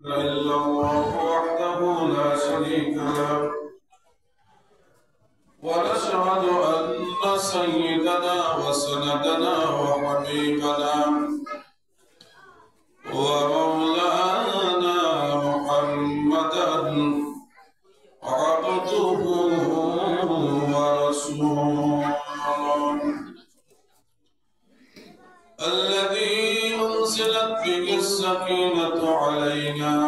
إلا الله وحده لا شريك له ونشهد أن سيدنا وسندنا وحبيبنا ومولانا محمدا عبده ورسوله الذي أنزلت به السكينة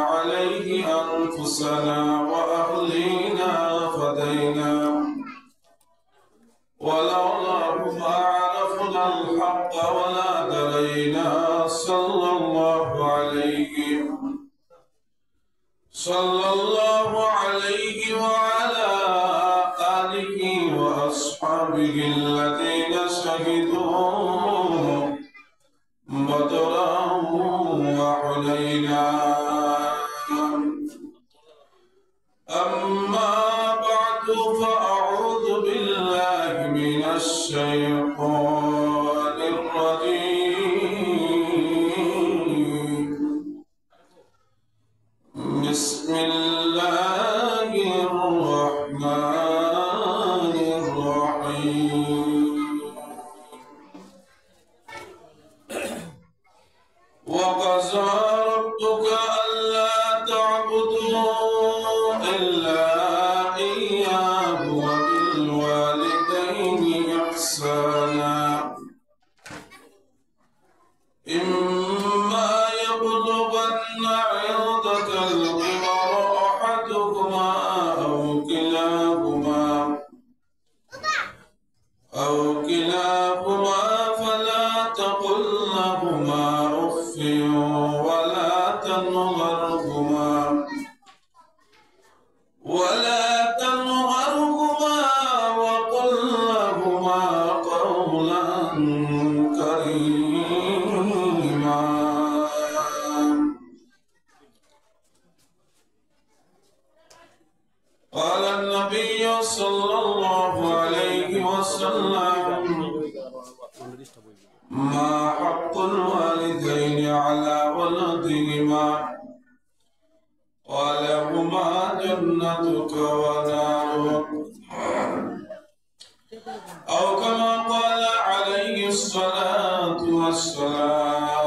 عليه أنفسنا وأهلينا فدينا ولولا ما عرفنا الحق ولا درينا صلى الله عليه وعلى آله وأصحابه الذين شهدوا بدرا وحنينا أما بعد فأعوذ بالله من الشيطان الرجيم بسم الله الرحمن الرحيم وقضى ربك ألا تعبدوا إلا إياه وبالوالدين إحسانا إما يبلغن عندك الكبر أحدهما أو كلاهما فلا تقل لهما أف ولا تنهرهما وقل لهما قولا كريما قال النبي صلى الله عليه وسلم ما حق الوالدين على ولدهما قال هما جنتك ونارك أو كما قال عليه الصلاة والسلام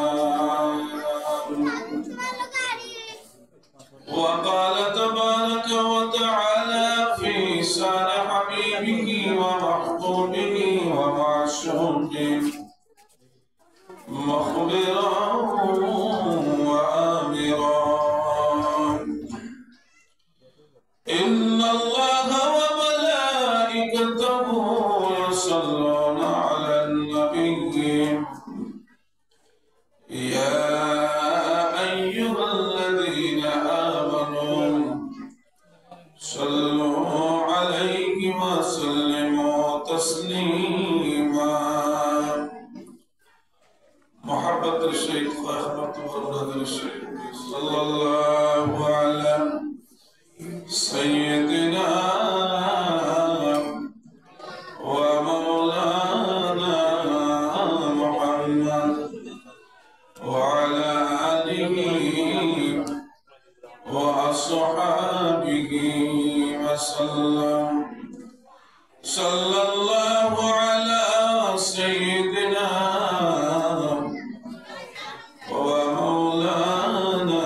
وقال تبارك وتعالى في شان حبيبه ومحبوبه ومعشوقه مخبرا وآمرا إن الله وملائكته يصلون على النبي يا أيها الذين آمنوا صلوا عليه وسلموا تسليما محبة الشيخ رحمة الله الشيخ صلى الله على سيدنا ومولانا محمد وعلى آله وأصحابه وسلم صلى الله على سيدنا ومولانا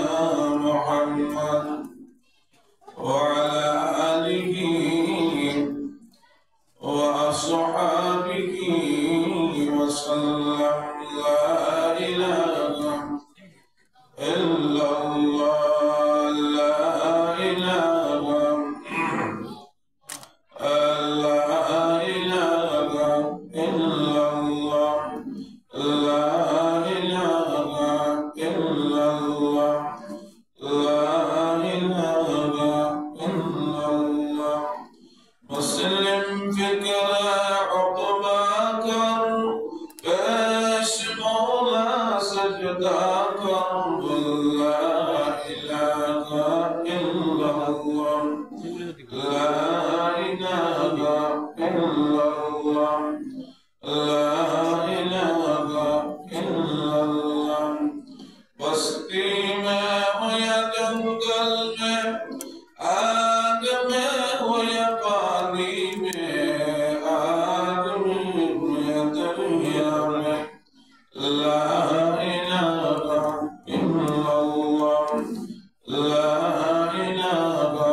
محمد وعلى آله وأصحابه وسلم لا إله إلا الله لا إله إلا الله لا إله إلا الله لا إله إلا الله مسلم فكرة عقباك باش مولا سجداك الله जंगल में आग में हो या पानी में आग में दरिया में ला इलाहा इल्लल्लाह ला इलाहा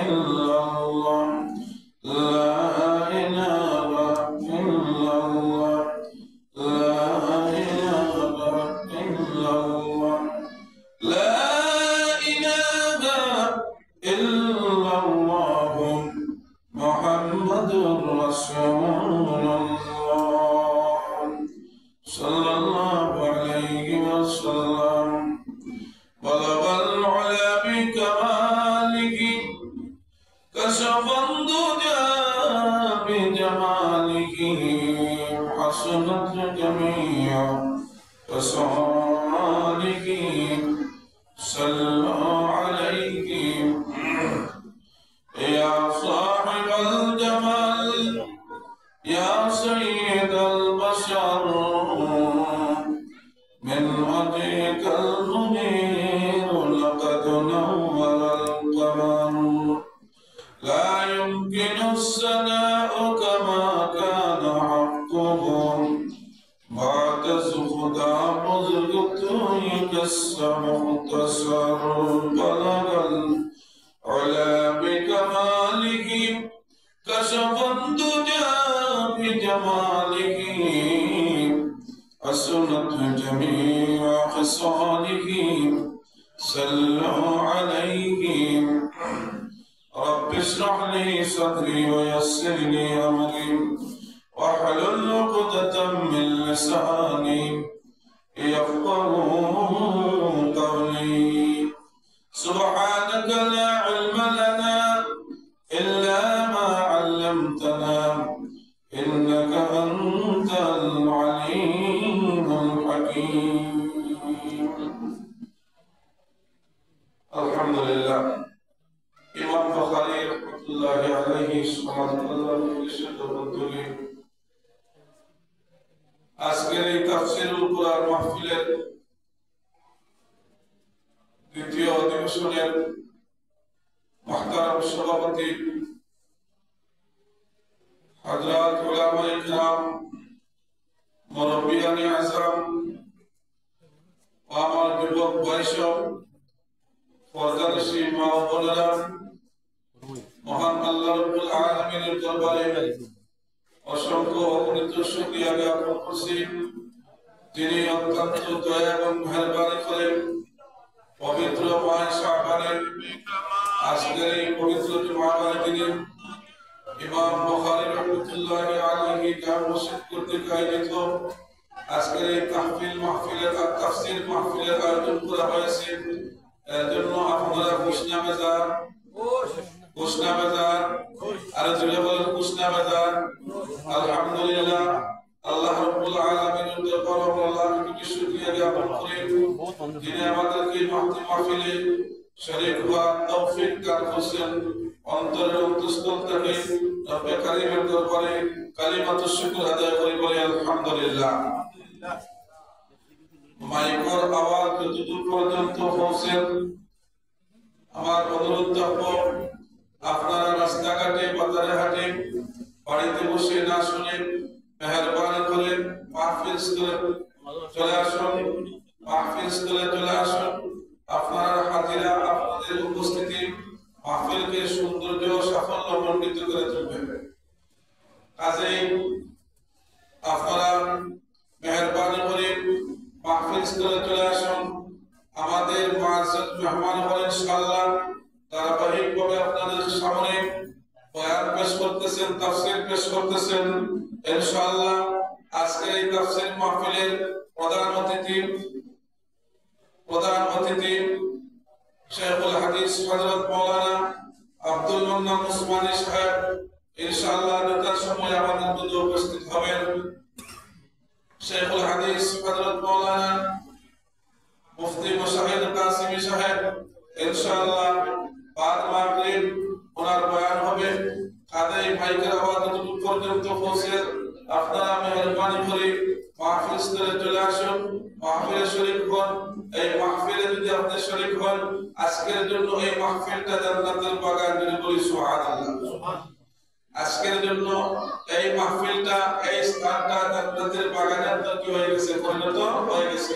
इल्लल्लाह ला इलाहा इल्लल्लाह ला इलाहा इल्लल्लाह ला इलाहा इल्लल्लाह मुहम्मदुर रसूलुल्लाह सल्लल्लाहु अलैहि वसल्लम बलगल उला बिकमालिही कशफ दुजा बिजमालिही हसनत जमीअ खसालिही सल्लल्लाहु अलैहि या साहिबल जमाल या सय्यदल बशर من وجهك المنير لقد نور القمر لا يمكن الثناء كما كان حقه بعد خدا مزقتك السمختصر بلغ العلا بكماله كشف الدجى بجماله حسنت جميع خصاله صلوا عليه رب اشرح لي صدري ويسر لي امري واحلل عقدة من لساني يفقهوا قولي سبحانك لا علم لنا الا ما علمتنا انك انت العليم الحكيم الحمد لله ইমাম বুখারী রাহমাতুল্লাহি আলাইহি সুবহানাল্লাহ বিশুদ্ধ আজকের এই তাফসীরুল কুরআন মাহফিলের দ্বিতীয় অধিবেশনের মুহতারাম সভাপতি হযরত উলামায়ে কিরাম মুরব্বিয়ানে আযম আমার যুবক বৈষ্ণব ফরজানশী মা ও বোনেরা মহান আল্লাহ রাব্বুল আলামিনের দরবারে অসংখ্য অগণিত শুকরিয়া জ্ঞাপন করছি যিনি অত্যন্ত দয়া এবং মেহেরবানি করে পবিত্র মাস শাবানের আজকের এই পবিত্র জুমার দিনে ইমাম বুখারী রাহমাতুল্লাহি আলাইহি জামে মসজিদ কর্তৃক আয়োজিত আজকের এই তাহফিল মাহফিলের আর তাফসীর মাহফিলের আয়োজন করা হয়েছে এর জন্য আপনারা খুশনা বাজার আর জুড়ে বলেন খুশনা বাজার আলহামদুলিল্লাহ আল্লাহ রাব্বুল আলামিনের দরবারে আল্লাহকে শুকরিয়া জ্ঞাপন করি যিনি আমাদেরকে মাহফিলে শরীক হওয়ার তৌফিক দান করেছেন অন্তরের অন্তঃস্থল থেকে রব্বে কারীমের দরবারে কালিমাতুশ শুকর আদায় করি বলি আলহামদুলিল্লাহ মাইকের আওয়াজ যতদূর পর্যন্ত পৌঁছে আমার অনুরোধ থাকবো আপনারা রাস্তাঘাটে বাজারে হাটে বাড়িতে বসে না শুনে মেহেরবানি করে মাহফিল স্থলে চলে আসুন মাহফিল স্থলে চলে আসুন আপনার হাজিরা আপনাদের উপস্থিতি মাহফিলকে সৌন্দর্য সাফল্য মণ্ডিত করে তুলবে কাজেই আপনারা মেহেরবানি করে মাহফিল স্থলে চলে আসুন আমাদের মুআজ্জাজ মেহমান হলেন ইনশাআল্লাহ ধারাবাহিকভাবে আপনাদের সামনে বয়ান পেশ করতেছেন তাফসীর পেশ করতেছেন ইনশাআল্লাহ আজকের এই তাফসীর মাহফিলের প্রধান অতিথি শেখুল হাদিস হযরত মাওলানা আব্দুল মান্নান উসমানী সাহেব ইনশাআল্লাহ যথার সময় আমাদের মধ্যে উপস্থিত হবেন শেখুল হাদিস হযরত মাওলানা মুফতি মুশাহিদ কাসিমি সাহেব ইনশাআল্লাহ বাদ মাগরিব ওনার বয়ান হবে কাদাই মাইকের আওয়াজ যতটুকু পর্যন্ত পৌঁছে আপনারা মেহেরবানি করে মাহফিল স্থলে চলে আসুন মাহফিলে শরীক হন এই মাহফিলে যদি আপনি শরীক হন আজকের জন্য এই মাহফিলটা জান্নাতের বাগান যদি বলি সুবহানাল্লাহ আজকের জন্য এই মাহফিলটা এই স্থানটা জান্নাতের বাগানের মতো কি হয়ে গেছে পরিণত হয়ে গেছে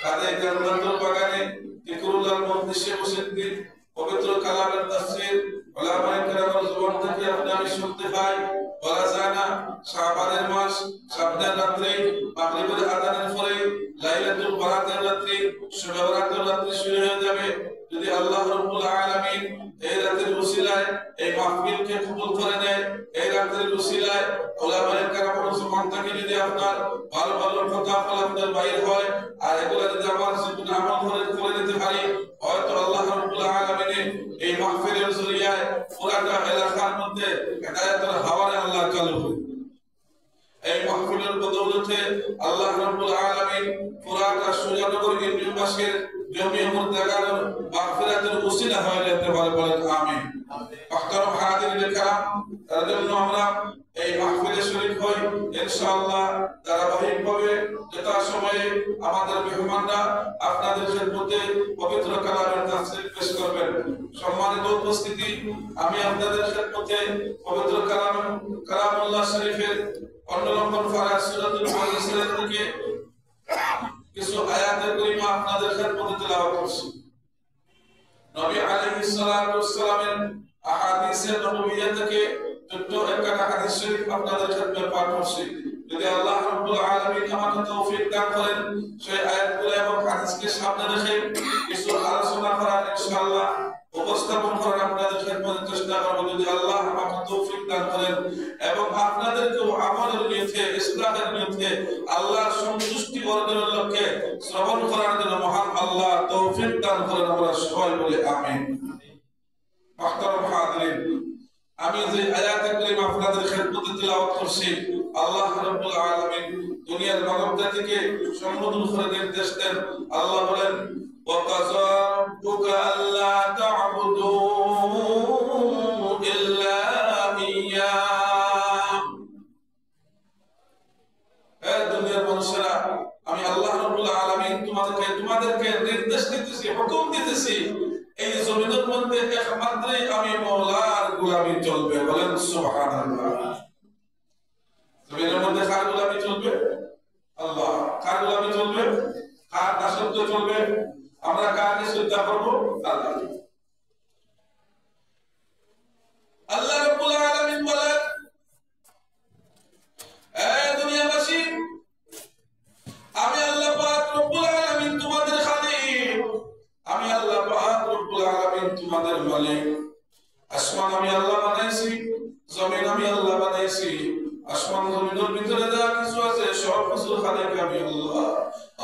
কাজে জান্নাতের বাগানে যিকরুল্লাহর মজলিসে বসে পবিত্র কালামের তাফসীর উলামায়ে কেরামের জবান থেকে আমি শুনতে পাই বলা যায় না শাবানের মাস শাবানের রাত্রে মাগরিবের আযানের পরে লাইলাতুল বারাতের রাত্রে শবে বরাতের রাত্রে শুরু হয়ে যাবে যদি আল্লাহ রাব্বুল আলামিন এই রাতের উসিলায় এই মাহফিলকে কবুল করে নেয় এই রাতের উসিলায় উলামায়ে কেরামের জবান থেকে যদি আপনার ভালো ভালো কথা আপনাদের বাইর হয় আর এগুলা যদি আমার জীবনে আমল করে নিতে পারি হয়তো আল্লাহ রাব্বুল আলামিন এই মাহফিলের জরিয়ায় পুরাটা এলাকার মধ্যে হেদায়েতের হাওয়ারে আল্লাহ চালু করে এই মাহফিলের বদৌলতে আল্লাহ রাব্বুল আলামিন পুরাটা সুজানগর ইউনিভার্সিটির জমি মুরতাগার মাগফিরাতের উসিলা হয়ে যেতে পারে বলেন আমিন মুহতারাম হাজিরিন কিরাম তার জন্য আমরা এই মাহফিলে শরীক হই ইনশাআল্লাহ ধারাবাহিকভাবে যথা সময়ে আমাদের মেহমানরা আপনাদের খেদমতে পবিত্র কালামের তাফসীর পেশ করবেন সম্মানিত উপস্থিতি আমি আপনাদের খেদমতে পবিত্র কালামুল্লাহ শরীফের 15 নম্বর পারা সূরাতুল মুদাসসির থেকে কিছু আয়াতে কারিমা আপনাদের খেদমতে তেলাওয়াত করছি নবী আলাইহিস সালাতু ওয়াস সালামের আহাদিসে নববিয়্যা থেকে ছোট্ট একটা হাদিস শরীফ আপনাদের খেদমতে পাঠ করছি যদি আল্লাহ রাব্বুল আলামিন আমাকে তৌফিক দান করেন সেই আয়াতগুলো এবং হাদিসকে সামনে রেখে কিছু আলোচনা করার ইনশাআল্লাহ উপস্থাপন করার আপনাদের খেদমতে চেষ্টা করব যদি আল্লাহ আমাকে তৌফিক দান করেন এবং আপনাদেরকে আমলের নিয়তে ইসলামের নিয়তে আল্লাহর সন্তুষ্টি অর্জনের লক্ষ্যে শ্রবণ করার জন্য মহান আল্লাহ তৌফিক দান করেন আমরা সবাই বলি আমিন মুহতারাম হাজিরিন আমি যে আয়াতে কারিমা আপনাদের খেদমতে তেলাওয়াত করছি আল্লাহ রাব্বুল আলামিন দুনিয়ার মানব জাতিকে সম্বোধন করে নির্দেশ দেন আল্লাহ বলেন ওয়াকাযা রাব্বুকা আল্লা তা'বুদু ইল্লা ইয়্যাহু হে দুনিয়ার মানুষেরা আমি আল্লাহ রাব্বুল আলামিন তোমাদেরকে নির্দেশ দিতেছি হুকুম দিতেছি এই জমিনের মধ্যে একমাত্রই আমি মওলার গোলামি চলবে বলেন সুবহানাল্লাহ জমিনের মধ্যে কার গোলামি চলবে আল্লাহ কার গোলামি চলবে কার দাসত্ব চলবে আমরা কাকে শ্রদ্ধা করব আল্লাহ আল্লাহ রাব্বুল আলামিন বলেন এই দুনিয়াবাসী আমি আল্লাহ পাক রব্বুল আলামিন তোমাদের খালিক আমি আল্লাহ পাক রব্বুল আলামিন তোমাদের মালিক আসমান আমি আল্লাহ বানাইছি জমিন আমি আল্লাহ বানাইছি আসমান জমিনের ভিতরে যা কিছু আছে সব কিছুর খালিক আমি আল্লাহ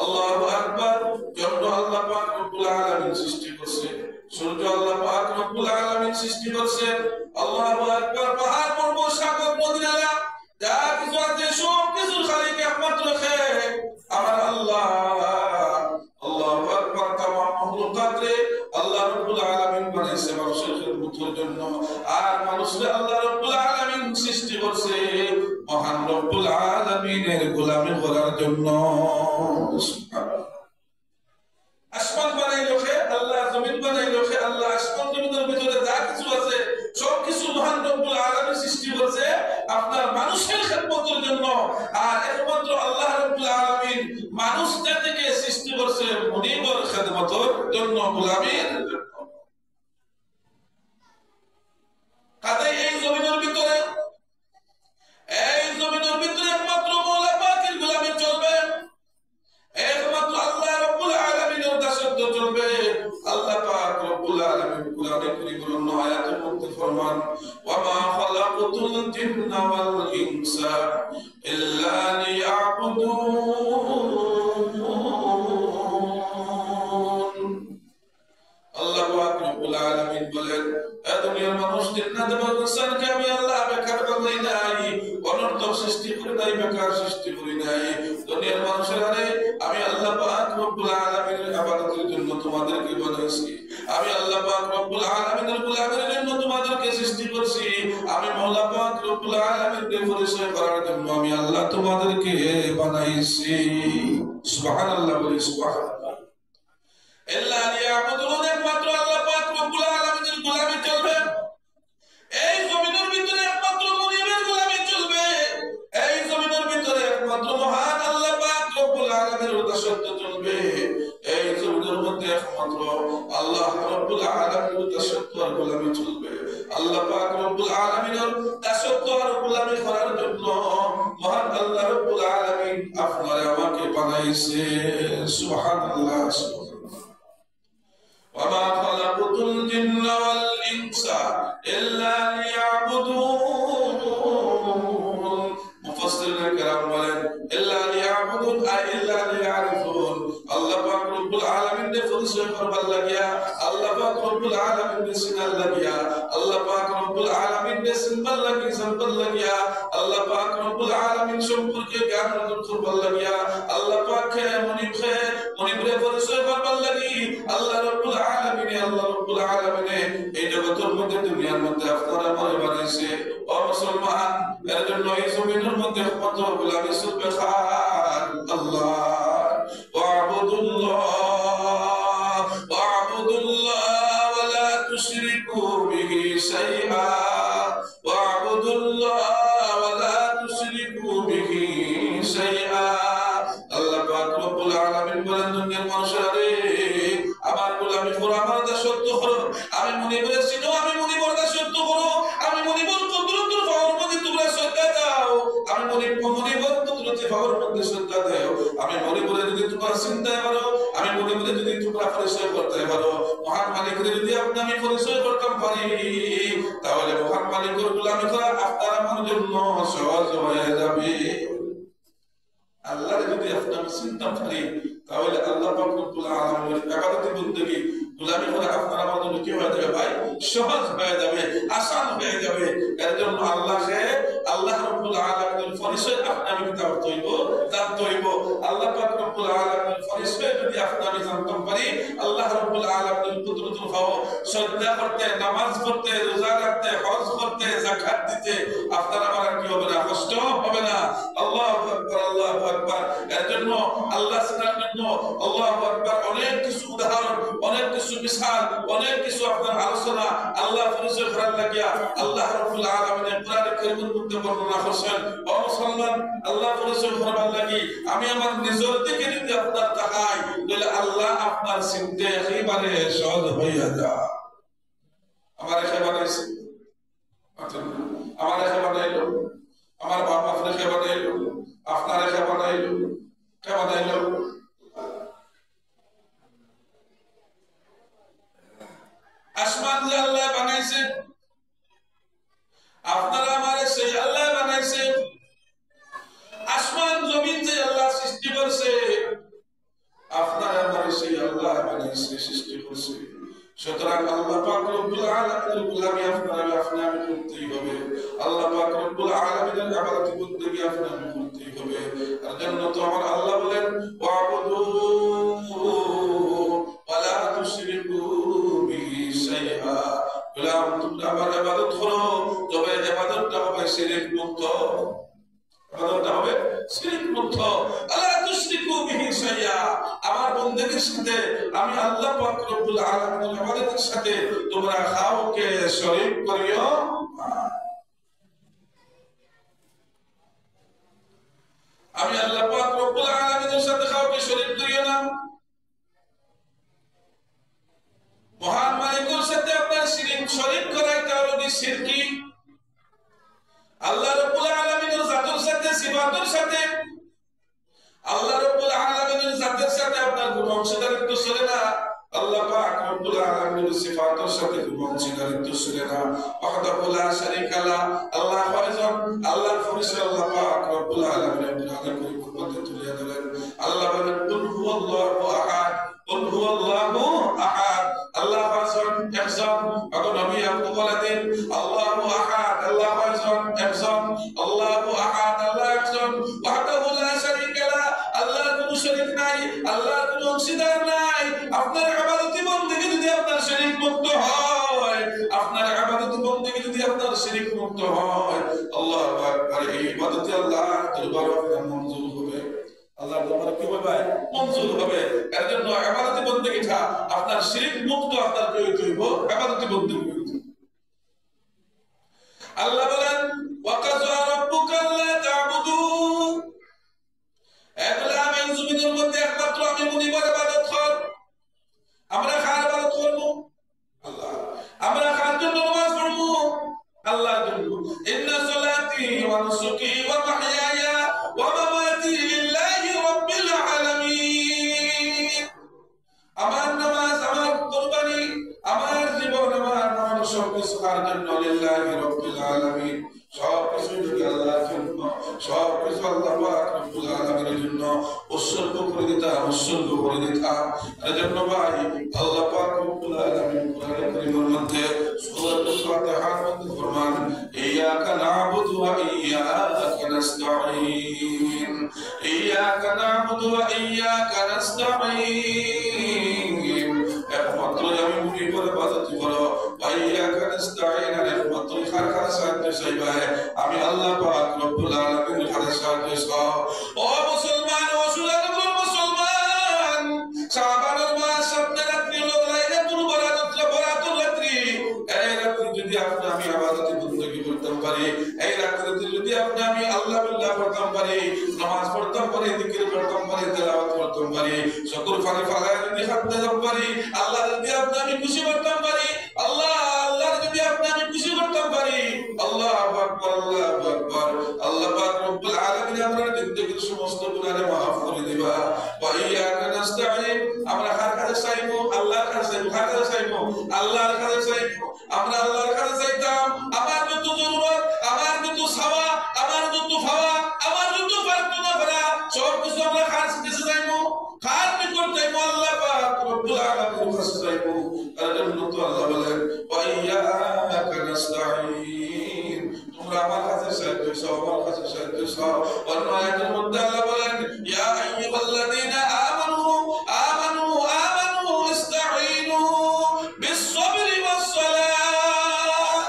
আল্লাহু আকবার চন্দ্র আল্লাহ পাক রব্বুল আলামিন সৃষ্টি করছে সূর্য আল্লাহ পাক রব্বুল আলামিন সৃষ্টি করছে আল্লাহু আকবার পাহাড় পর্বত সাগর নদী নালা যা কিছু আছে সব কিছুর খালিক একমাত্র কে আমার আল্লাহ আল্লাহু আকবার তামাম মাখলুকাতে আল্লাহ রাব্বুল আলামিন বানাইছে মানুষের খিদমতের জন্য আর মানুষকে আল্লাহ রাব্বুল আলামিন সৃষ্টি করছে মহান রব্বুল আলামিনের গোলামি করার জন্য আসমান বানাইলো কে আল্লাহ জমিন বানাইলো কে আল্লাহ আসমান জমিনের ভিতরে যা কিছু আছে সব কিছু মহান রব্বুল আলামিন সৃষ্টি করেছে আপনার মানুষের খিদমতের জন্য আর একমাত্র আল্লাহ রাব্বুল আলামিন মানুষ জাতিকে সৃষ্টি করেছে মুনিবের খিদমতের জন্য গোলামির জন্য কাজে এই জমিনের ভিতরে একমাত্র মওলা পাকের গোলামি চলবে একমাত্র আল্লাহ রাব্বুল আলামিনের দাসত্ব চলবে আল্লাহ পাক রব্বুল আলামিন কোরআনে কারীমের অন্য আয়াতের মধ্যে ফরমান ওয়া মা খালাকাতুল জিন্না ওয়াল ইনসা ইল্লা লিয়াবুদুন আল্লাহ পাক রব্বুল আলামিন বলেন এ দুনিয়ার মানুষ জিন্নাত এবং ইনসানকে আমি আল্লাহ বেকার বানাই নাই অনর্থক সৃষ্টি করে নাই বেকার সৃষ্টি করি নাই দুনিয়ার মানুষের আরে আমি আল্লাহ পাক রব্বুল আলামিনের ইবাদতের জন্য তোমাদেরকে বানাইছি আমি আল্লাহ পাক রব্বুল আলামিনের গোলামের জন্য তোমাদেরকে সৃষ্টি করেছি আমি মওলা পাক রব্বুল আলামিনকে পরিচয় করার জন্য আমি আল্লাহ তোমাদেরকে বানাইছি সুবহানাল্লাহ বলি সুবহানাল্লাহ ইল্লা লিয়াবুদুন, একমাত্র আল্লাহ পাক রব্বুল আলামিনের গোলামি চলবে। এই জমিনের ভিতরে একমাত্র মুনিবের গোলামি চলবে। এই জমিনের ভিতরে একমাত্র মহান আল্লাহ পাক রব্বুল আলামিনের দাসত্ব চলবে। এই জমিনের মধ্যে একমাত্র আল্লাহ রব্বুল আলামিনের দাসত্ব আর গোলামি চলবে। আল্লাহ পাক রব্বুল আলামিনের দাসত্ব আর গোলামি করার জন্য মহান আল্লাহ রব্বুল আলামিন আপনারে আমাকে বানাইছে। সুবহানাল্লাহ, সুবহানাল্লাহ। ওয়ামা খালাকুতুল জিন্না ওয়াল ইনসা ইল্লা লিয়াবুদুন। মুফাসসিরিন কেরাম বলেন ইল্লা লিয়াবুদুন আই ইল্লা লিয়ারিফুন। আল্লাহ পাক রব্বুল আলামিন নে পরিচয় করবার লাগিয়া, আল্লাহ পাক রব্বুল আলামিন নে চিনার লাগিয়া, আল্লাহ পাক রব্বুল আলামিন নে চিনবার লাগি জানবার লাগিয়া, আল্লাহ পাক রব্বুল আলামিন সম্পর্কে জ্ঞান অর্জন করবার লাগিয়া, আল্লাহ পাককে মনিবরে পরিচয় করবার লাগি আল্লাহ রব্বুল আলামিন এই জগতের মধ্যে, দুনিয়ার মধ্যে আপনারা মনে বানাইছে। ও মুসলমান, এর জন্য এই জমিনের মধ্যে কত গোলামি চলবে খান আল্লাহ। ওয়া'বুদুল্লাহ ওয়া লা তুশরিকু বিহি শাইআ, ওয়া'বুদুল্লাহ ওয়া লা তুশরিকু বিহি শাইআ। আল্লাহ পাক রব্বুল আলামিন বলেন, দুনিয়ার মানুষেরা রে, আমার গোলামি করো, আমার দাসত্ব করো। আমি মুনিবের চিনো, আমি মুনিবের দাসত্ব করো। আমি মুনিবের কুদরতের পাওয়ার মধ্যে তোমরা শ্রদ্ধা দাও। আমি মুনিবের কুদরতের পাওয়ার মধ্যে শ্রদ্ধা দাও। আমি মুনিবের যদি তোমরা চিন্তায় পারো, আমি মুনিবের যদি তোমরা পরিচয় করতে পারো, মহান মালিকের যদি আমি পরিচয় করতাম পারি, তাহলে মহান মালিকের গোলামি করা আপনার আমার জন্য সহজ হয়ে যাবে। আল্লাহর যদি আপনারা চিন্তা পারি, তাহলে আল্লাহ পাক রব্বুল আলামিনের ইবাদত বন্দেগী গোলামি করা আপনার আমার জন্য কি হয়ে যাবে ভাই? সহজ হয়ে যাবে, আসান হয়ে যাবে। এর জন্য আল্লাহ রব্বুল আলামিনের পরিচয় আপনার কিতাব তৈব জানতে হইব। আল্লাহ পাক রব্বুল আলামিনের পরিচয় যদি আপনার জানতে পারি, আল্লাহ রব্বুল আলামিনের কুদরতুল পাও, শ্রদ্ধা করতে, নামাজ পড়তে, রোজা রাখতে, হজ করতে, যাকাত দিতে আপনার আমার কি হবে না? কষ্ট হবে না। আল্লাহু আকবার, আল্লাহু আকবার। এর জন্য আল্লাহ সুবহানাহু জন্য আল্লাহু আকবার অনেক কিছু উদাহরণ, অনেক কিছু মিসাল, অনেক কিছু আপনার আলোচনা আল্লাহ পরিচয় করার লাগিয়া আল্লাহ রাব্বুল আলামিনের কোরআনে কারীমের মধ্যে বর্ণনা করেছেন। ও মুসলমান, আল্লাহ পরিচয় করার লাগি আমি আমার নিজের দিকে যদি আপনার তাকাই, তাহলে আল্লাহ আপনার চিনতে একেবারে সহজ হইয়া যায়। আমার একে বানাইছে, আমার একে বানাইলো, আমার বাপ আপনাকে বানাইলো, আপনার একে বানাইলো, কে বানাইলো? আসমান যে আল্লাহ বানাইছে, আপনারা আমার সেই আল্লাহ বানাইছে। আসমান জমিন যে আল্লাহ সৃষ্টি করছে, আপনারা আমার সেই আল্লাহ বানাইছে, সৃষ্টি করছে। সুতরাং আল্লাহ পাক রব্বুল আলামিনের গোলামি আপনারা আমি করতেই হবে। আল্লাহ পাক রব্বুল আলামিনের ইবাদত বন্দেগী আপনারা করতেই হবে। আর জন্য তো আমার আল্লাহ বলেন, ওয়াবুদু ওয়া লা তুশরিকু বিহি শাইআ। গোলাম, তোমরা আমার ইবাদত করো, তবে ইবাদতটা হবে শিরক মুক্ত। ইবাদতটা হবে শিরক মুক্ত। আলা তুশরিকু বিহি শাইআ। আমার বন্দেগীর সাথে আমি আল্লাহ পাক রব্বুল আলামিনের ইবাদতের সাথে তোমরা কাউকে শরীক করিও না। আমি আল্লাহ পাক রব্বুল আলামিনের সাথে কাউকে শরীক করিও না। মহান মালিকের সাথে আপনার শরীক করা এটা হলো শিরকি। আল্লাহ রাব্বুল আলামিনের জাতের সাথে, সিফাতের সাথে, আল্লাহ রাব্বুল আলামিনের জাতের সাথে আপনার কোনো অংশীদারিত্ব চলে না। আল্লাহ পাক রব্বুল আলামিনের সিফাতের সাথে কোনো অংশীদারিত্ব চলে না। ওয়াহদাহু লা শারীকা লাহ। আল্লাহ ফয়জন, আল্লাহর পরিচয় আল্লাহ পাক রব্বুল আলামিনের কোরআনের পরিপূর্ণতা তুলে ধরেন। আল্লাহ বলেন, কুল হুয়াল্লাহু আহাদ, কুল হুয়াল্লাহু আহাদ। আল্লাহ ফয়জন একজন, এখন নবী আপনি বলে দিন আল্লাহু আহাদ, আল্লাহ ফয়জন একজন, আল্লাহু আহাদ, আল্লাহ একজন। ওয়াহদাহু লা শারীকা লাহ, আল্লাহর কোনো শরীক নাই, আল্লাহর কোনো অংশীদার নাই। আপনার ইবাদতি বন্দেগী যদি আপনার শিরক মুক্ত হয়, আপনার ইবাদতি বন্দেগী যদি আপনার শিরক মুক্ত হয়, আল্লাহু আকবার, এই ইবাদতে আল্লাহ দরবারে আপনার মঞ্জুর হবে। আল্লাহর দরবারে কি হবে ভাই মঞ্জুর হবে এর জন্য ইবাদতি বন্দেগীটা আপনার শিরক মুক্ত আপনার হইতে হইব ইবাদতি বন্দেগী আল্লাহ বলেন ওয়াকাযা রাব্বুকা আল্লা তা'বুদু এগুলা আমি জমিনের মধ্যে একমাত্র আমি মুনিবার ইবাদত কর আমরা কার ইবাদত করব আল্লাহ আমরা কার জন্য নামাজ পড়ব আল্লাহর জন্য ইন্না সালাতি ওয়া নুসুকি ওয়া মাহইয়ায়া ওয়া মামাতি লিল্লাহি রাব্বিল আলামিন আমার নামাজ আমার কুরবানি আমার জীবন আমার মরণ সব কিছু কার জন্য লিল্লাহি রাব্বিল আলামিন সব কিছু আল্লাহর জন্য সব কিছু আল্লাহ পাক রব্বুল আলামিনের জন্য উৎসর্গ করে দিতাম এজন্য ভাই আল্লাহ পাক রব্বুল আলামিন কোরআন কারীমের মধ্যে সূরাতুল ফাতিহার মধ্যে ফরমান ইয়াকা না'বুদু ওয়া ইয়াকা নাস্তাঈন ইয়াকা না'বুদু ওয়া ইয়াকা নাস্তাঈন একমাত্র আমি মুনিবের ইবাদত করব ওয়া ইয়াকা নাস্তাঈন একমাত্র খার সাহায্য চাইবা আমি আল্লাহ পাক রব্বুল আলামিনের কাছে সাহায্য চাও ও মুসলমান ও সুলানগর মুসলমান শাবানের মাস আপনার রাত্রি হলো লাইলাতুল বরাতুল রাত্রি এই রাত্রি যদি আপনি আমি ইবাদত বندگی করতে পারি এই রাত্রিতে যদি আপনি আমি আল্লাহ বিল্লাহ পড়তে পারি নামাজ পড়তে পারি জিকির করতে পারি তেলাওয়াত করতে পারি শুকর ফালায় যদি হাতে দিতে পারি আল্লাহ যদি আপনি আমি খুশি করতে পারি আল্লাহ যদি আপনি আমি খুশি করতে পারি আল্লাহু আকবার আল্লাহ পাক রব্বুল আলামিন আমাদের জিন্দেগীর সমস্ত গুনাহ মাফ করে দিবা ওয়া ইয়াকা নাস্তাঈন আমরা কার কাছে চাইবো আল্লাহর কাছে চাইবো আল্লাহর কাছে চাইবো আমরা আল্লাহর কাছে চাইতাম আমার যত জরুরত আমার যত সাওয়া আমার যত ফাওয়া আমার যত প্রার্থনা করা সব কিছু আমরা কার কাছে চাইবো কার নিকট চাইবো আল্লাহ পাক রব্বুল আলামিনের কাছে চাইবো তার জন্য তো আল্লাহ বলেন ওয়া ইয়াকা নাস্তাঈন তোমরা আমার কাছে সাহায্য চাও আমার কাছে সাহায্য চাও অন্য আয়াতের মধ্যে আল্লাহ বলেন ইয়া আইয়ুহাল্লাযীনা আমানু ইসতাঈনু বিস-সাবরি ওয়াস-সালাহ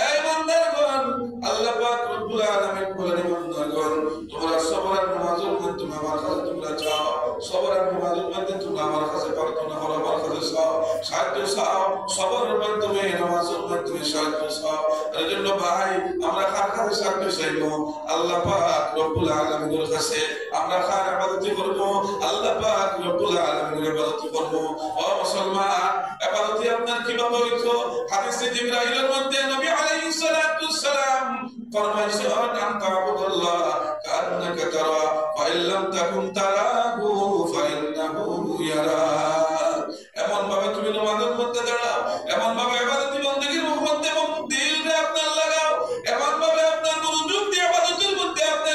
এই বান্দাগণ আল্লাহ পাক রব্বুল আলামিন বলেন বান্দাগণ তোমরা সবর আর নামাজের মাধ্যমে আমার কাছে তোমরা চাও সবর আর নামাজের মাধ্যমে তোমরা আমার কাছে প্রার্থনা করো আমার কাছে চাও সাহায্য চাও সবরের মাধ্যমে নামাজের মাধ্যমে সাহায্য চাও এর জন্য ভাই আমরা কার কাছে সাহায্য চাইবো আল্লাহ পাক রব্বুল আলামিনের কাছে আমরা কার ইবাদত করব আল্লাহ পাক রব্বুল আলামিনের ইবাদত করব ও মুসলমান ইবাদত আপনার কিভাবে হইতো হাদিসে জিবরাইলের মধ্যে নবী আলাইহিস সালাতু সালাম ফরমাইছেন আনতা আবুদুল্লাহ কান্নাকা তারা ফা ইল্লাম তাকুন তারাহু ফা ইন্নাহু ইয়ারাক এমন ভাবে তুমি নামাজের মধ্যে দাঁড়াও এমন ভাবে ইবাদত বندگির মধ্যে দিলকে আপনার লাগাও এমন ভাবে আপনার মনোযোগ দিয়ে ইবাদতের মধ্যে আপনি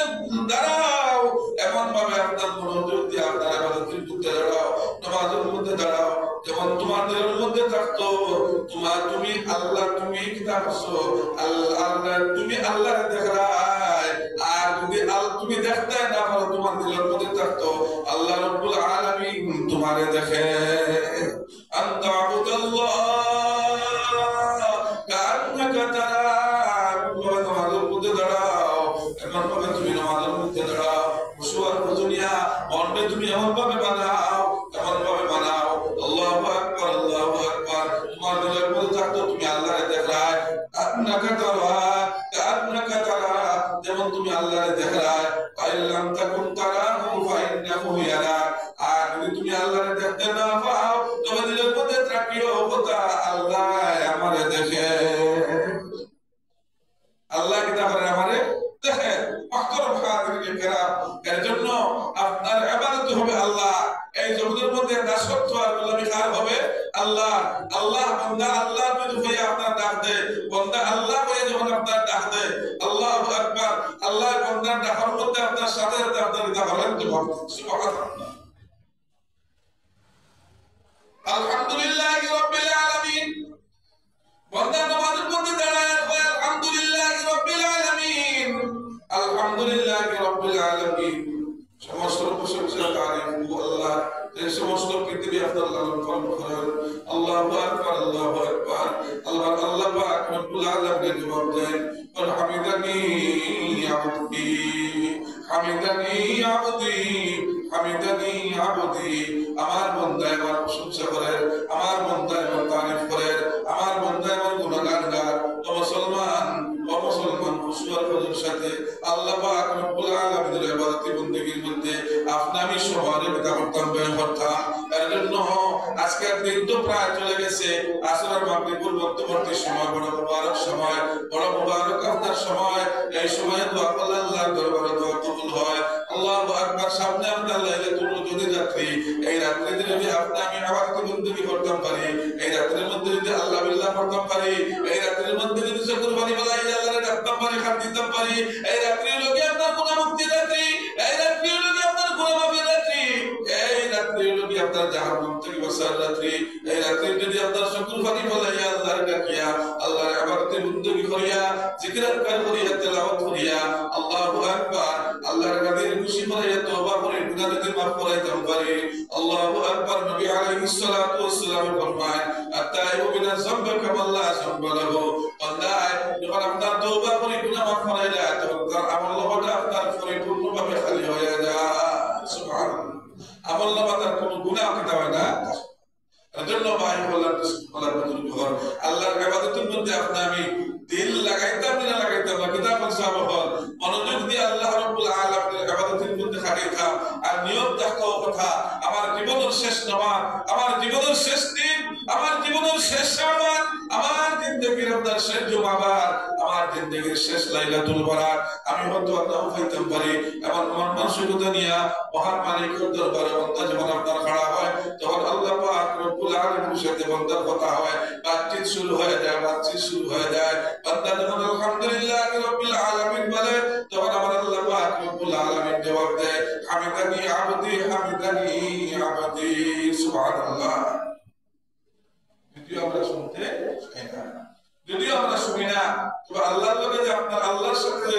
দাঁড়াও এমন ভাবে আপনার মনোযোগ দিয়ে আপনার ইবাদতের মধ্যে দাঁড়াও নামাজের মধ্যে দাঁড়াও যেমন তোমার দিলের মধ্যে থাকতো তুমি আল্লাহ তুমি কি থাকছো আল্লাহ তুমি আল্লাহকে দেখরায় আর যদি তুমি দেখতে না পারো তোমার দিলের মধ্যে থাকতো আল্লাহ রাব্বুল আলামিন তোমারে দেখে আনতা আবুদুল্লাহ কান্নাকা তারা নামাজের মধ্যে দাঁড়াও এমন ভাবে তুমি নামাজের মধ্যে দাঁড়াও খুশুয়ার দুনিয়া মনকে তুমি এমন ভাবে বানাও আল্লাহু আকবার তোমার দিলের মধ্যে থাকতো তুমি আল্লাহকে দেখরায় কান্নাকা তারা যেমন তুমি আল্লাহকে দেখরায় ফাইল্লাম তাকুন তারাহু ফাইন্নাহু ইয়ারাক আর যদি তুমি আল্লাহকে দেখতে না পাও তবে দিলের মধ্যে রাখিও কথা আল্লাহ আমারে দেখে আল্লাহ কি তাহলে আমারে দেখে মাহতারাম হাজিরিন কিরাম এর জন্য আপনার ইবাদত হবে আল্লাহ এই জগতের মধ্যে দাসত্ব আর গোলামি কার হবে আল্লাহ বান্দা আল্লাহ যদি আপনার ডাক দেয় বান্দা আল্লাহ হয়ে যখন আপনার ডাক দেয় আল্লাহু আকবার আল্লাহ বান্দার ডাকার মধ্যে আপনার সাথে সাথে আপনার এটা বলেন সুবহানাল্লাহ আলহামদুলিল্লাহি রাব্বিল আলামিন বান্দা নামাজের মধ্যে দাঁড়ায় আলহামদুলিল্লাহি রাব্বিল আলামিন আলহামদুলিল্লাহি রাব্বিল আলামিন সমস্ত প্রশংসা তারিফ আল্লাহ এই সমস্ত পৃথিবী আপনার লালন পালন করেন আল্লাহু আকবার আল্লাহ পাক রব্বুল আলামিন জবাব দেন হামিদানি আবদি আসরের মাগরিবের মধ্যবর্তী সময় বড় মুবারক সময়, বড় মুবারক আপনার সময়। এই সময়ে দোয়া করলে আল্লাহর দরবারে দোয়া কবুল হয়। আল্লাহু আকবার। সামনে আপনার লাইলাতুল কদরের রাত্রি, এই রাত্রিতে যদি আপনি আমি ইবাদত বন্দেগী করতে পারি, এই রাত্রির মধ্যে যদি আল্লাহ বিল্লাহ করতে পারি, এই রাত্রির মধ্যে যদি কুরবানি বলাই আল্লাহরে ডাকতে পারি, খান দিতে পারি, এই রাত্রি লোকে আপনার গুনাহ মুক্তির রাত্রি, এই রাত্রি লোকে আপনার গুনাহ মাফের রাত্রি, এই রাত্রি লোকে আপনার জাহান্নাম থেকে বাঁচার রাত্রি। এই রাত্রি যদি আপনার কুরবানি বলাই আল্লাহরে ডাকিয়া আল্লাহর ইবাদত বন্দেগী করিয়া জিকির আজকার করিয়া তেলাওয়াত করিয়া আল্লাহু আকবার আল্লাহর কাছে খুশি করিয়া তওবা করে গুনাহ যদি মাফ করাইতে পারি। আল্লাহু আকবার। নবী আলাইহিস সালাতু ওয়াস সালাম ফরমায় আত-তাইবু মিনাজ যামবি কামা লা যামবা লাহু। বান্দা যখন আপনার তওবা করে গুনাহ মাফ করাইলা তখন তার আমলনামাটা আপনার পরিপূর্ণভাবে খালি হয়ে যায়। সুবহানাল্লাহ। আমলনামা তার কোনো গুনাহ কিতা হয় না। এজন্য ভাই আল্লাহর ইবাদতের মধ্যে আপনি আমি দিল লাগাইতাম না লাগাইতাম না, কিতাব সাহাব হল মনোযোগ দিয়ে আল্লাহ রাব্বুল আলামিনের ইবাদতের মধ্যে খাটিতাম। আর নিয়ত থাকাও কথা, আমার জীবনের শেষ নামাজ, আমার জীবনের শেষ দিন, আমার জীবনের শেষ শাবান, আমার জিন্দেগীর আপনার শেষ জুমাবার, আমার জিন্দেগীর শেষ লাইলাতুল বারাত আমি হয়তো আল্লাহ পাইতাম পারি। এমন মন মানসিকতা নিয়ে মহান মালিকের দরবারে বান্দা যখন আপনার খাড়া হয় তখন আল্লাহ পাক রব্বুল আলামিনের সাথে বান্দার কথা হয়, বাতচিত শুরু হয়ে যায়, বাতচিত শুরু হয়ে যায়। বান্দা যখন আলহামদুলিল্লাহ রাব্বিল আলামিন বলে তখন আমার আল্লাহ পাক রব্বুল আলামিন জবাব দেয় হামিদানি আবদি হামিদানি আবদি। সুবহানাল্লাহ। যদিও আমরা শুনতে চাই না, যদিও আমরা শুনি না, তবে আল্লাহর লগে যে আপনার আল্লাহর সাথে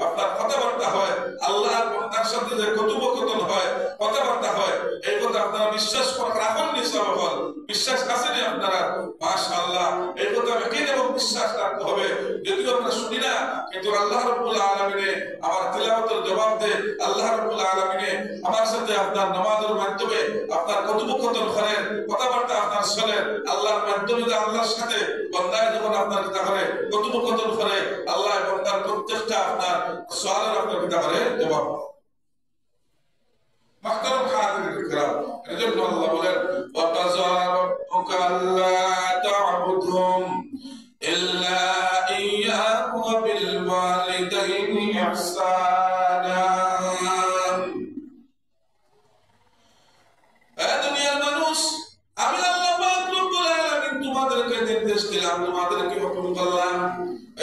আপনার কথাবার্তা হয়, আল্লাহর বান্দার সাথে যে কথোপকথন হয়, কথাবার্তা হয়, এই কথা আপনারা বিশ্বাস রাখুন নিশ্চয় হল। বিশ্বাস আছে না আপনারা? মাশাআল্লাহ। এই কথা ইয়াকিন এবং বিশ্বাস রাখতে হবে। যদিও আমরা শুনি না, কিন্তু আল্লাহ রাব্বুল আলামিন আমার তিলাওয়াতের জবাব দেয়, আল্লাহ রাব্বুল আলামিন আমার সাথে আপনার নামাজের মাধ্যমে আপনার কথোপকথন করেন, কথাবার্তা আপনার শোনেন। আল্লাহর মাধ্যমে যে আল্লাহর সাথে বান্দায় যখন আপনার কিতা করে কথোপকথন করে, আল্লাহ এবং তার প্রত্যেকটা আপনার সওয়ালের আপনার কিতা করে জবাব। মাহতারাম হাজিরিন কিরাম, এজন্য আল্লাহ বলেন ওয়া কাযা রাব্বুকা আল্লা তা'বুদুম ইল্লা ইয়্যাহু ওয়া বিল ওয়ালিদাইনি ইহসানা। এ দুনিয়ার মানুষ, আমি আল্লাহ পাক রব্বুল আলামিন তোমাদেরকে নির্দেশ দিলাম, তোমাদেরকে হুকুম করলাম,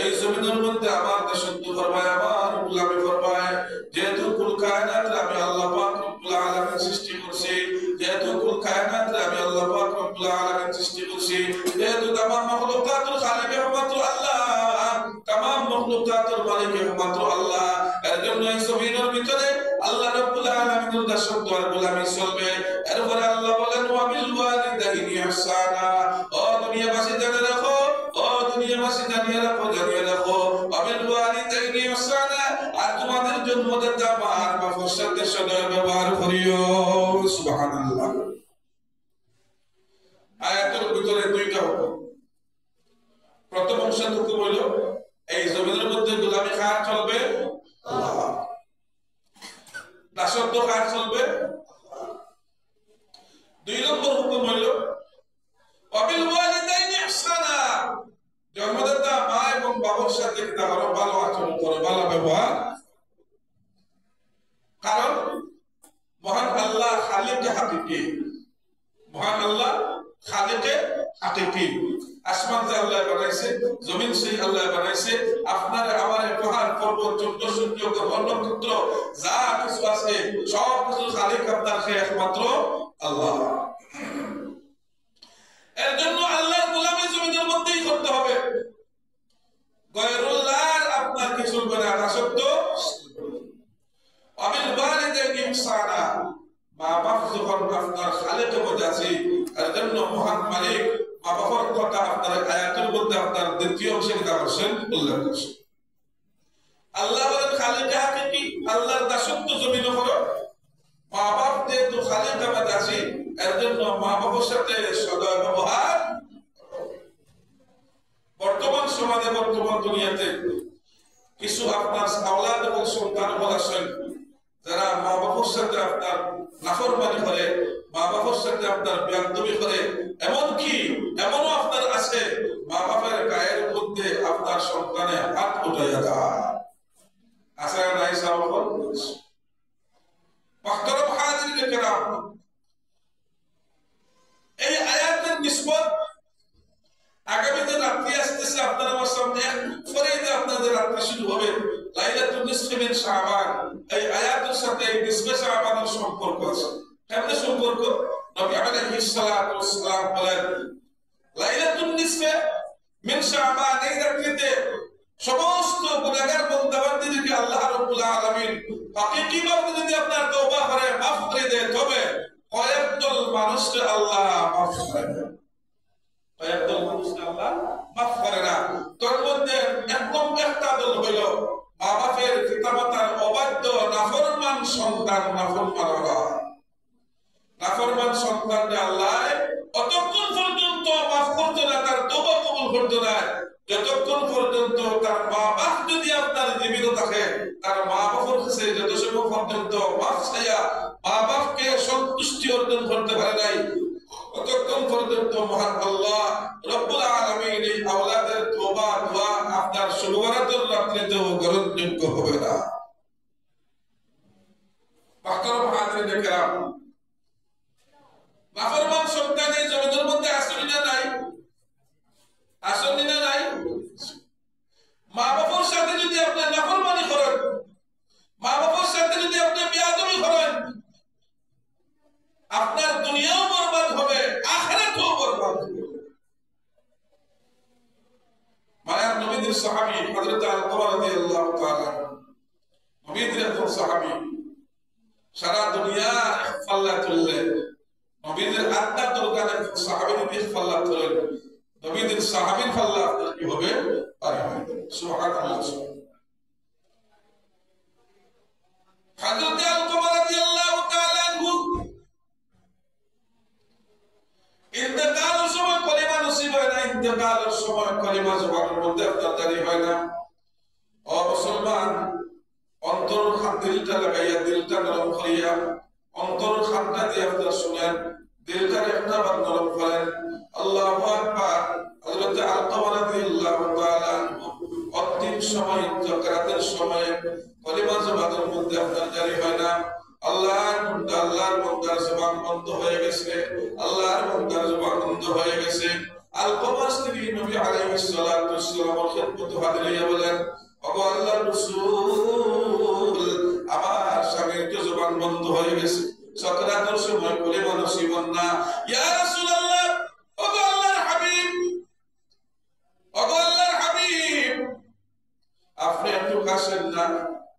এই জমিনের মধ্যে আমার দাসত্ব ফরমায়, আমার গোলামি ফরমায়। যেহেতু কুল কায়নাত আমি আল্লাহ পাক রব্বুল আলামিন সৃষ্টি করছি, যেহেতু কুল কায়নাত আমি আল্লাহ পাক রব্বুল আলামিন সৃষ্টি করছি, যেহেতু तमाम মাখলুকাতুল খালিক একমাত্র আল্লাহ, तमाम মাখলুকাতুল মালিক একমাত্র আল্লাহ। এর জন্য এই জমিনের ভিতরে আল্লাহ রাব্বুল আলামিনের দাসত্ব আর গোলামি চলবে। এরপরে আল্লাহ বলেন ওয়া বিল ওয়ালিদাইনি ইহসানা। ও দুনিয়াবাসী জেনে রাখো, ও দুনিয়াবাসী জানিয়ে রাখো, জানিয়ে রাখো, ওয়া বিল ওয়ালিদাইনি ইহসানা। আর তোমাদের জন্মদাতা মা আর বাবার সাথে সদয় ব্যবহার করিও। সুবহানাল্লাহ। আয়াতের ভিতরে দুইটা হুকুম। প্রথম অংশের হুকুম হলো এই জমিনের মধ্যে গোলামি কার চলবে? আল্লাহ। দাসত্ব কার চলবে? দুই নম্বর হুকুম হলো ওয়া বিল ওয়ালিদাইনি ইহসানা। জন্মদাতা মা এবং বাবার সাথে কিতা করো? ভালো আচরণ করো, ভালো ব্যবহার। কারণ মহান আল্লাহ খালিকে হাকিকি, মহান আল্লাহ খালিকে হাকিকি। আসমান যে আল্লাহ বানাইছে, জমিন সেই আল্লাহ বানাইছে, আপনার আমার পাহাড় পর্বত চন্দ্র সূর্য গ্রহ নক্ষত্র যা কিছু আছে সব কিছু খালিক আপনার সে একমাত্র আল্লাহ। এর জন্য আল্লাহর গোলামি জমিনের মধ্যেই করতে হবে। গায়রুল্লাহর আপনার কি চলবে না, দাসত্ব। আবিল ওয়ালিদাইনি ইহসানা। মা বাপ যখন আপনার খালিকের মধ্যে আছে, এর জন্য মহান মালিক মা বাবার কথা আপনার আয়াতের মধ্যে আপনার দ্বিতীয় অংশে কিতা করছেন? উল্লেখ করছেন। আল্লাহ বলেন খালিক হাকিকি, আল্লাহর দাসত্ব জমিনে করো। মা বাপ যেহেতু খালিকের মধ্যে আছে, এর জন্য মা বাবার সাথে সদয় ব্যবহার। বর্তমান সমাজে, বর্তমান দুনিয়াতে কিছু আপনার আওলাদ এবং সন্তান আছেন যারা মা বাবার সাথে আপনার নাফরমানি করে, মা বাবার সাথে আপনার বেয়াদবি করে, এমনকি এমনও আপনার আছে মা বাবার গায়ের মধ্যে আপনার সন্তানে হাত উঠাইয়া দেয়। আছে নাই সাবল? মুহতারাম হাজিরিন কিরাম, এই আয়াতের নিসবত আগামী যে রাত্রি আসতেছে আপনার আমার সামনে পরে যে আপনাদের রাত্রি শুরু হবে লাইলাতুন নিসফি মিন শাবান, এই আয়াতের সাথে এই নিসফে শাবানের সম্পর্ক আছে। কেমন সম্পর্ক? নবী আলাইহিস সালাতু ওয়াস সালাম বলেন লাইলাতুন নিসফি মিন শাবান, এই রাত্রিতে সমস্ত গুনাহগার বান্দাবান্দিদেরকে আল্লাহ রাব্বুল আলামিন হাকিকিভাবে যদি আপনার তওবা করে মাফ করে দেয়, তবে কয়েকদল মানুষকে আল্লাহ মাফ করে দেয়, কয়েকদল মানুষকে আল্লাহ মাফ করে না। তোর মধ্যে একদম একটা দল হইল মা বাপের পিতামাতার অবাধ্য নাফরমান সন্তান, নাফরমান সন্তানকে আল্লাহ অতক্ষণ পর্যন্ত মাফ করতো না, তার তওবা কবুল করতো না যতক্ষণ পর্যন্ত তার মা বাপ যদি আপনার জীবিত থাকে, তার মা বাবার কাছে যত সময় পর্যন্ত মাফ চাইয়া মা বাপকে সন্তুষ্টি অর্জন করতে পারে নাই, ততক্ষণ পর্যন্ত মহান আল্লাহ রব্বুল আলামিন এই আওলাদের তওবা দোয়া আপনার শুভরাতের রাত্রিতেও গ্রহণযোগ্য হবে না। মুহতারাম হাজিরিন কিরাম, নাফরমান সন্তান এই জমিনের মধ্যে আসলে না নাই, আসলে না নাই। মা বাবার সাথে যদি আপনি নাফরমানি করেন, মা বাবার সাথে যদি আপনি বেয়াদবি করেন, আপনার দুনিয়াও বরবাদ হবে, আখিরাতও বরবাদ হবে। মায়ার নবীদের সাহাবী হযরত আলকামা রাদিয়াল্লাহু তাআলা, নবীদের একজন সাহাবী, সারা দুনিয়া ফাল্লা তুললেন, নবীদের আত্মা দরকার একজন সাহাবী নবীর ফাল্লা তুললেন, নবীদের সাহাবীর ফাল্লা আপনার কি হবে? পারে হবে। সুবহানাল্লাহ। হযরত আলকামা রাদিয়াল্লাহু তাআলা আনহু ইন্তেকালের সময় কলিমা নসিব হয় না, ইন্তেকালের সময় কলিমা জবানের মধ্যে আপনার জারি হয় না। ও মুসলমান, অন্তর খান দিলটা লাগাইয়া, দিলটা নরম করিয়া অন্তর খানটা দিয়ে আপনার শুনেন, দিলটা একটা বার নরম করেন। আল্লাহু আকবার। হযরত আলকামা রাদিয়াল্লাহু তাআলা অন্তিম সময় যাকাতের সময় কলিমা জবানের মধ্যে আপনার জারি হয় না। আল্লাহর বান্দার জবান বন্ধ হয়ে গেছে, আল্লাহর বান্দার জবান বন্ধ হয়ে গেছে। আলকামার স্ত্রী নবী আলাইহিস সালাতু ওয়াস সালামের খিদমতে হাজির হইয়া বলেন, ওগো আল্লাহর রাসূল, আমার স্বামীর তো জবান বন্ধ হয়ে গেছে, সাকরাতের সময় কলিমা নসিব না। ইয়া রাসূলুল্লাহ, ওগো আল্লাহর হাবিব, ওগো আল্লাহর হাবিব, আপনি একটু কাছেন না।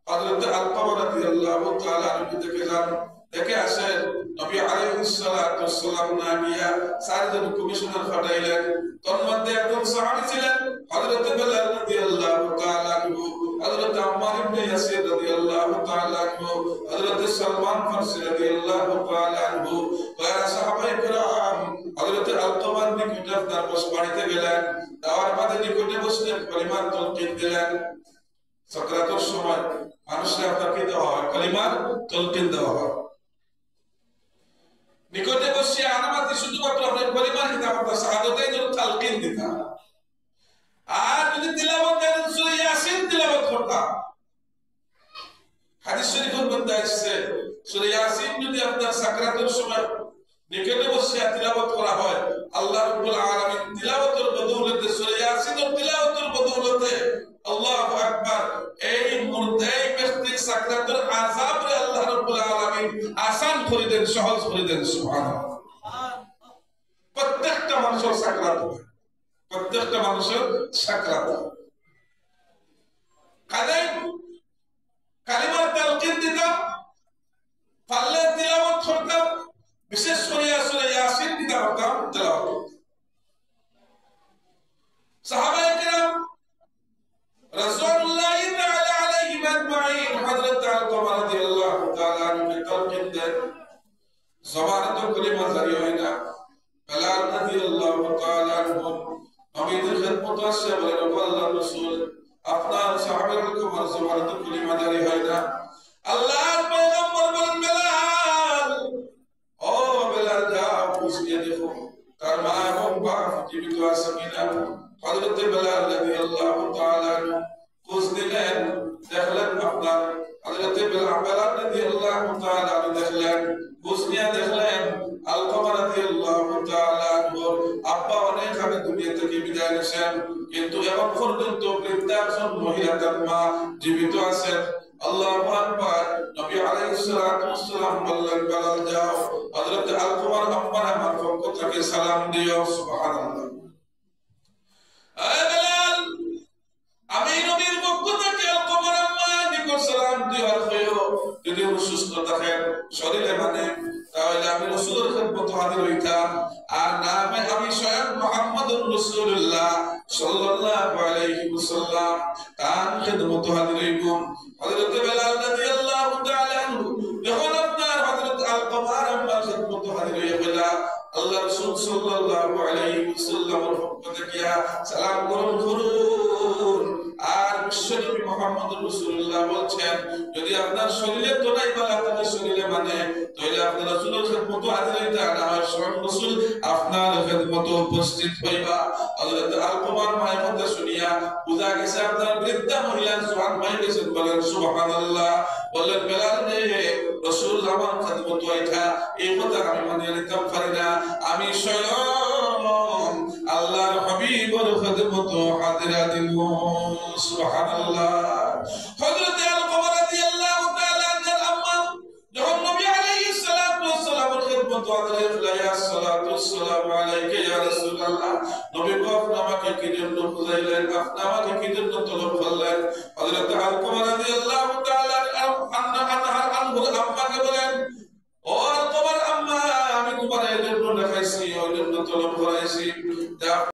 হযরত আলকামা রাদিয়াল্লাহু তাআলা আনহু দেখে যান, দেখে আসেন নবী আলাইহিস সালাতু ওয়াস সালাম নামিয়া চারজন কমিশনার পাঠাইলেন। তার মধ্যে একজন সাহাবী ছিলেন হযরত বেলাল রাদিয়াল্লাহু তাআলা আনহু, হযরত আম্মার ইবনে ইয়াসির রাদিয়াল্লাহু তাআলা আনহু, হযরত সালমান ফারসি রাদিয়াল্লাহু তাআলা আনহু, কয়েকটা সাহাবায়ে কেরাম হযরত আলকামার নিকটে তার বাড়িতে গেলেন। যাওয়ার বাদে নিকটে বসলেন, কলিমার তালকিন দিলেন। সাকরাতের সময় মানুষকে আপনাকে দেওয়া হয়, কলিমার তালকিন দেওয়া হয়। নিকটে বসে আনামাতি শুধুমাত্র আপনার কলিমার কিতাব আপনার শাহাদাতের জন্য তালকিন দিতেন। আর যদি তিলাওয়াত করেন সূরা ইয়াসিন তিলাওয়াত করতেন। হাদিস শরীফের মধ্যে আছে সূরা ইয়াসিন যদি আপনার সাকরাতের সময় নিকটে বসে তিলাওয়াত করা হয়, আল্লাহ রাব্বুল আলামিন তিলাওয়াতের বদৌলতে, সূরা ইয়াসিনের তিলাওয়াতের বদৌলতে আল্লাহু আকবার, এই ব্যক্তির সাকরাতের আযাবরে আল্লাহ রাব্বুল আলামিন আসান করে দেন, সহজ করে দেন। সুবহানাল্লাহ। প্রত্যেকটা মানুষের সাকরাত হয়, প্রত্যেকটা মানুষের সাকরাত হয়। কাজে কালিমার তালকিন দিতাম, পারলে তিলাওয়াত করতাম, বিশেষ করে সূরা ইয়াসিন কিতাব করতাম, তেলাওয়াত করতাম। সাহাবায়ে কেরাম রাসূলুল্লাহ তাআলা আলাইহিম আজমাইন হযরত আলকামা রাদিয়াল্লাহু তাআলা আনহু তালকিন দেন, জবানে তো কলিমা জারি হয় না। বেলাল রাদিয়াল্লাহু তাআলা আনহু নবীদের খিদমতে আসে, বলেন, ওগো আল্লাহর রাসূল, আপনার সাহাবায়ে কেরাম জবানে তো কলিমা জারি হয় না। আল্লাহর পয়গম্বর বলেন, বেলাল, ও বেলাল, তার মা এবং বাপ জীবিত আছে কিনা। হযরত বেলাল রাদিয়াল্লাহু তাআলা খোঁজ নিলেন, দেখলেন আপনার হযরত বেলাল রাদিয়াল্লাহু তাআলা দেখলেন, খোঁজ নিয়ে দেখলেন আলকামা রাদিয়াল্লাহু তাআলা আব্বা অনেক আগে দুনিয়া থেকে বিদায় নিয়েছেন, কিন্তু এখন পর্যন্ত বৃদ্ধা একজন মহিলা তার মা জীবিত আছেন। আল্লাহু আকবার। নবী আলাইহিস সালাতু ওয়াস সালাম বললেন, বেলাল যাও হযরত আলকামার আম্মার আমার পক্ষ থেকে সালাম দিও। সুবহানাল্লাহ। বেলাল, আমি নবীর পক্ষ থেকে আলকামার আম্মার নিকট সালাম দিওয়ার কইও, যদি অসুস্থ থাকেন শরীরে মানে তাহলে আমি রাসূলের খেদমতে হাজির হইতাম, আর না আমি স্বয়ং মুহাম্মদুর রাসূলুল্লাহ সাল্লাল্লাহু আলাইহি ওয়াসাল্লাম তার খেদমতে হাজির হইতাম। হযরত বেলাল রাদিয়াল্লাহু তাআলা আনহু যখন আপনার হযরত আলকামার আম্মার খেদমতে হাজির হইয়া গেল, আল্লাহ রাসূল সাল্লাল্লাহু আলাইহি ওয়াসাল্লামের পক্ষ থেকে সালাম গ্রহণ করুন। আর বিশ্বনবী মুহাম্মদুর রাসূলুল্লাহ বলছেন, যদি আপনার শরীরে তোলাই বালা থাকে শরীরে মানে তাহলে আপনার রাসূলের খেদমতে হাজির হইতা, না হয় স্বয়ং রাসূল আপনার খেদমতে উপস্থিত হইবা। হযরত আলকামার মায়ের কথা শুনিয়া বুঝা গেছে আপনার বৃদ্ধা মহিলা জওয়ান হয়ে গেছেন। বলেন সুবহানাল্লাহ। বলেন বেলাল রে, রাসূল আমার খেদমতে হইতা এই কথা আমি মানিয়ে নিতে পারি না, আমি স্বয়ং আল্লাহর হাবিবের খেদমতে হাজির দিব। সুবহানাল্লাহ। হযরত আলকামা রাদিয়াল্লাহু তাআলা আনহার আম্মা যখন নবী আলাইহিস সালাতু ওয়াস সালামের খেদমতে হাজির হলেন, ইয়া সালাতু ওয়াস সালামু আলাইকা ইয়া রাসূলুল্লাহ, নবী গো আপনি আমাকে কি জন্য খুঁজাইলেন, আপনি আমাকে কি জন্য তলব করলেন? হযরত আলকামা রাদিয়াল্লাহু তাআলা আনহুর আম্মাকে বলেন, ও আলকামার আম্মা, আমি তোমার এই জন্য দেখাইছি, ওই জন্য তলব করাইছি।